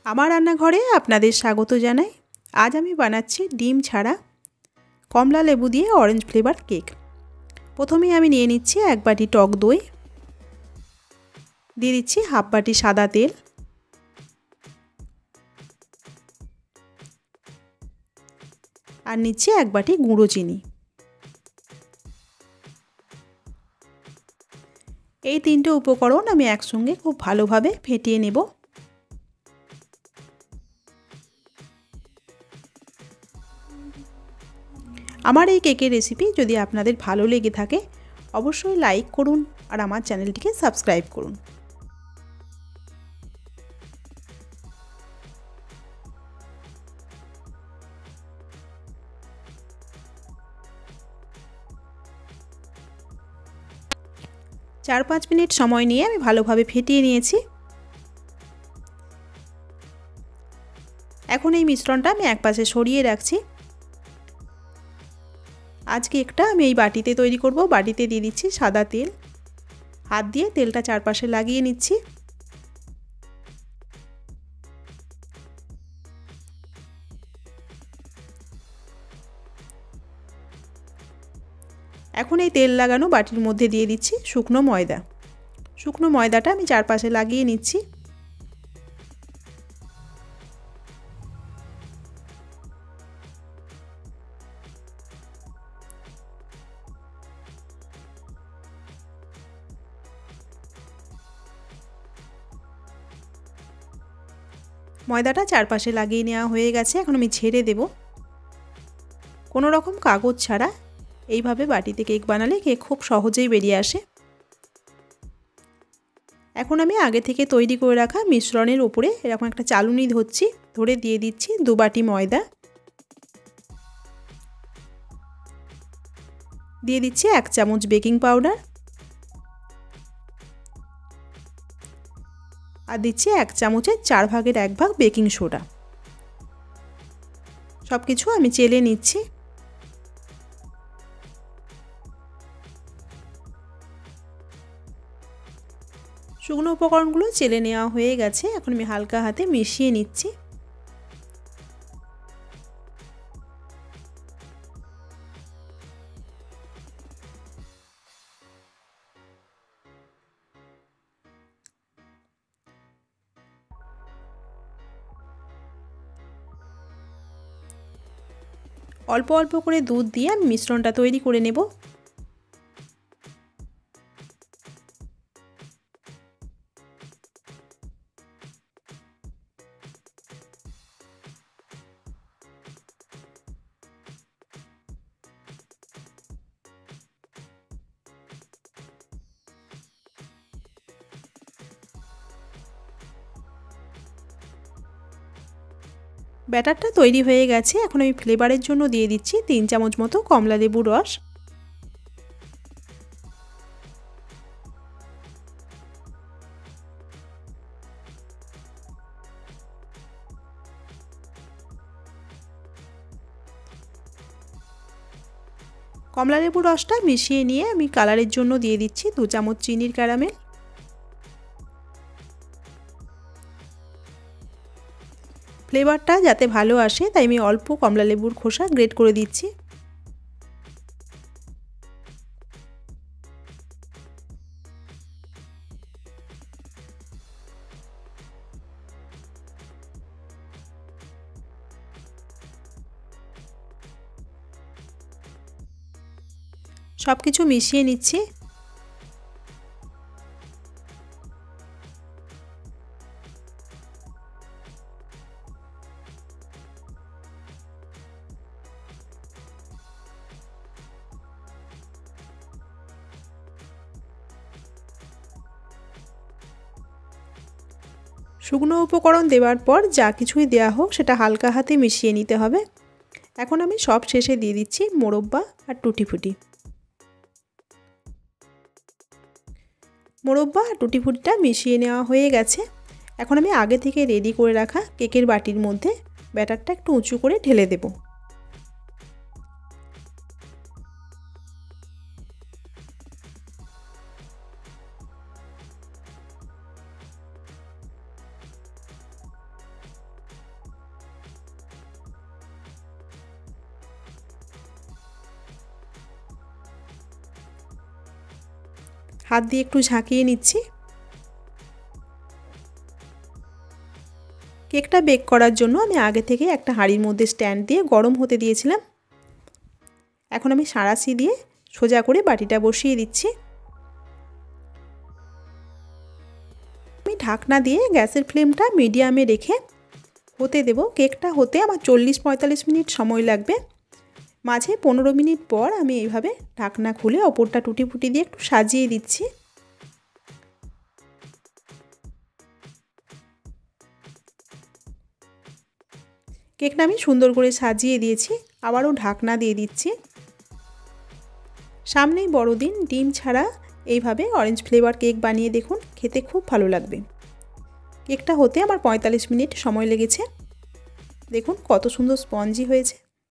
আমার রান্নাঘরে আপনাদের স্বাগত জানাই। আজ আমি বানাচ্ছি ডিম ছাড়া কমলা লেবু দিয়ে অরেঞ্জ ফ্লেভার কেক। প্রথমেই আমি নিয়ে নিচ্ছি 1 বাটি টক দই, দিয়ে দিচ্ছি হাফ বাটি সাদা তেল, আর নিচ্ছি 1 বাটি গুঁড়ো চিনি। এই তিনটে উপকরণ আমি একসঙ্গে খুব ভালোভাবে ফেটিয়ে নেব। আমার এই কেকের রেসিপি যদি আপনাদের ভালো লেগে থাকে অবশ্যই লাইক করুন আর আমার চ্যানেলটিকে সাবস্ক্রাইব করুন। চার 5 মিনিট সময় নিয়ে আমি ভালোভাবে ফেটিয়ে নিয়েছি। এখন এই মিশ্রণটা আমি একপাশে সরিয়ে রাখছি। আজ কেকটা আমি এই বাটিতে তৈরি করব। বাটিতে দিয়ে দিচ্ছি সাদা তেল, হাত দিয়ে তেলটা চারপাশে লাগিয়ে নিচ্ছি। এখন এই তেল লাগানো বাটির মধ্যে দিয়ে দিচ্ছি শুকনো ময়দা। শুকনো ময়দাটা আমি চারপাশে লাগিয়ে নিচ্ছি। ময়দাটা চারপাশে লাগিয়ে নেওয়া হয়ে গেছে। এখন আমি ঝেড়ে দেব। কোনো রকম কাগজ ছাড়া এইভাবে বাটিতে কেক বানালে কেক খুব সহজেই বেরিয়ে আসে। এখন আমি আগে থেকে তৈরি করে রাখা মিশ্রণের উপরে এরকম একটা চালুনি ধরছি, ধরে দিয়ে দিচ্ছি 2 বাটি ময়দা, দিয়ে দিচ্ছি 1 চামচ বেকিং পাউডার, আর দিচ্ছি 1 চামচের 4 ভাগের 1 ভাগ বেকিং সোডা। সব কিছু আমি চেলে নিচ্ছি। শুকনো উপকরণগুলো চেলে নেওয়া হয়ে গেছে। এখন আমি হালকা হাতে মিশিয়ে নিচ্ছি। অল্প অল্প করে দুধ দিয়ে আমি মিশ্রণটা তৈরি করে নেব। ব্যাটারটা তৈরি হয়ে গেছে। এখন আমি ফ্লেভারের জন্য দিয়ে দিচ্ছি 3 চামচ মতো কমলা লেবুর রস। কমলা লেবুর রসটা মিশিয়ে নিয়ে আমি কালারের জন্য দিয়ে দিচ্ছি 2 চামচ চিনির ক্যারামেল। ফ্লেভারটা যাতে ভালো আসে তাই আমি অল্প কমলা লেবুর খোসা গ্রেট করে দিচ্ছি। সব কিছু মিশিয়ে নিচ্ছি। শুকনো উপকরণ দেওয়ার পর যা কিছুই দেওয়া হোক সেটা হালকা হাতে মিশিয়ে নিতে হবে। এখন আমি সব শেষে দিয়ে দিচ্ছি মোরব্বা আর টুটি ফুটি। মোরব্বা আর টুটি ফুটিটা মিশিয়ে নেওয়া হয়ে গেছে। এখন আমি আগে থেকে রেডি করে রাখা কেকের বাটির মধ্যে ব্যাটারটা একটু উঁচু করে ঢেলে দেব। হাত দিয়ে একটু ঝাঁকিয়ে নিচ্ছি। কেকটা বেক করার জন্য আমি আগে থেকে একটা হাঁড়ির মধ্যে স্ট্যান্ড দিয়ে গরম হতে দিয়েছিলাম। এখন আমি সাঁড়াশি দিয়ে সোজা করে বাটিটা বসিয়ে দিচ্ছি। আমি ঢাকনা দিয়ে গ্যাসের ফ্লেমটা মিডিয়ামে রেখে হতে দেব। কেকটা হতে আমার 40-45 মিনিট সময় লাগবে। মাঝে 15 মিনিট পর আমি এইভাবে ঢাকনা খুলে ওপরটা টুটি ফুটি দিয়ে একটু সাজিয়ে দিচ্ছি। কেকটা আমি সুন্দর করে সাজিয়ে দিয়েছি। আবারও ঢাকনা দিয়ে দিচ্ছি। সামনেই বড়দিন, ডিম ছাড়া এইভাবে অরেঞ্জ ফ্লেভার কেক বানিয়ে দেখুন, খেতে খুব ভালো লাগবে। কেকটা হতে আমার 45 মিনিট সময় লেগেছে। দেখুন কত সুন্দর স্পঞ্জি হয়েছে।